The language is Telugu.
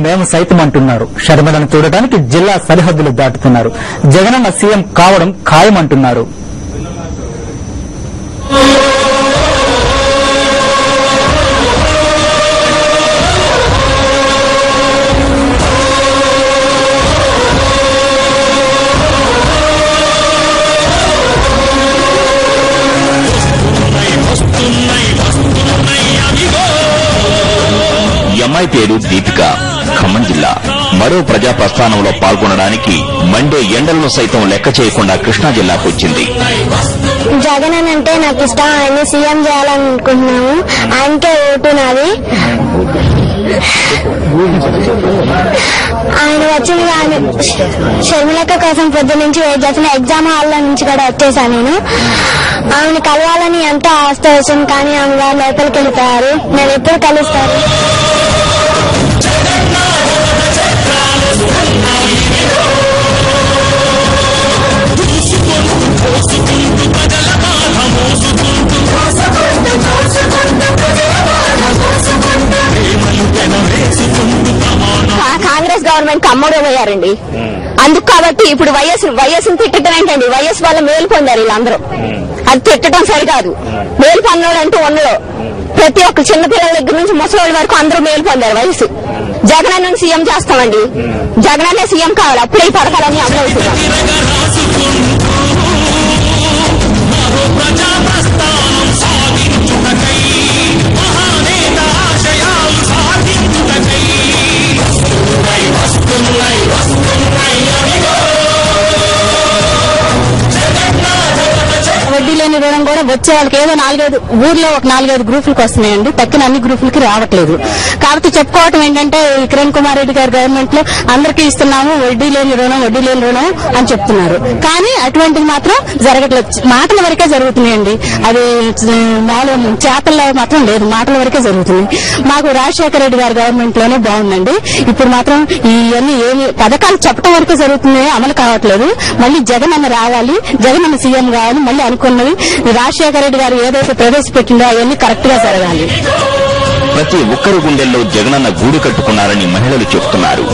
మేము సైతం అంటున్నారు. షర్మిలను చూడటానికి జిల్లా సరిహద్దులు దాటుతున్నారు. జగనన్న సీఎం కావడం ఖాయమంటున్నారు. అమ్మాయి పేరు దీపిక, ఖమ్మం జిల్లా. మరో ప్రజా ప్రస్థానంలో పాల్గొనడానికి మండే ఎండలను సైతం లెక్క చేయకుండా కృష్ణా జిల్లాకు వచ్చింది. జగన్ అంటే నాకు ఇష్టం. ఆయన సీఎం చేయాలనుకుంటున్నాము. ఆయనకే ఓటు నాది. ఆయన వచ్చింది కానీ షర్మిలక్క కోసం పొద్దు నుంచి వెయిట్ చేస్తున్నా. ఎగ్జామ్ హాల్లో నుంచి కూడా వచ్చేసాను నేను. ఆమెను కలవాలని ఎంతో ఆస్తి వస్తుంది కానీ ఆమె గారు లోపలికి వెళ్ళిపోయారు. నేను ఎప్పుడు కలుస్తాను? కాంగ్రెస్ గవర్నమెంట్ అమ్మడు పోయారండి. అందుకు కాబట్టి ఇప్పుడు వైఎస్ తిట్టడం ఏంటండి? వైఎస్ వల్ల మేలు పొందారు వీళ్ళందరూ. అది తిట్టడం సరికాదు. మేలు పొందడం అంటూ ఉండదు. ప్రతి ఒక్క చిన్నపిల్లల దగ్గర నుంచి ముసలి వరకు అందరూ మేలు పొందారు. వయసు జగనన్న సీఎం చేస్తామండి. జగనన్నే సీఎం కావాలి. అప్పుడే ఈ పథకాలన్నీ అమలు అవుతున్నాం. వడ్డీ లేని రుణం కూడా వచ్చే వాళ్ళకి ఏదో 4-5 ఊర్లో ఒక 4-5 గ్రూపులకు వస్తున్నాయండి. తక్కిన అన్ని గ్రూపులకి రావట్లేదు. కాబట్టి చెప్పుకోవటం ఏంటంటే కిరణ్ కుమార్ రెడ్డి గారి గవర్నమెంట్ లో అందరికీ ఇస్తున్నాము వడ్డీ లేని రుణం అని చెప్తున్నారు. కానీ అటువంటిది మాత్రం జరగట్లేదు. మాటల వరకే జరుగుతున్నాయండి. అది చేతల్లో మాత్రం లేదు. మాటల వరకే జరుగుతుంది. మాకు రాజశేఖర రెడ్డి గారి గవర్నమెంట్ లోనే బాగుందండి. ఇప్పుడు మాత్రం ఇవన్నీ ఏమి పథకాలు చెప్పడం వరకే జరుగుతున్నాయి, అమలు కావట్లేదు. మళ్ళీ జగన్ అన్న రావాలి, జగన్ అన్న సీఎం కావాలి. మళ్ళీ అనుకున్నది రాజశేఖర రెడ్డి గారు ఏదైతే ప్రవేశపెట్టిందో అవన్నీ కరెక్ట్ గా జరగాలి. ప్రతి ఒక్కరి గుండెల్లో జగనన్న గూడు కట్టుకున్నారని మహిళలు చెబుతున్నారు.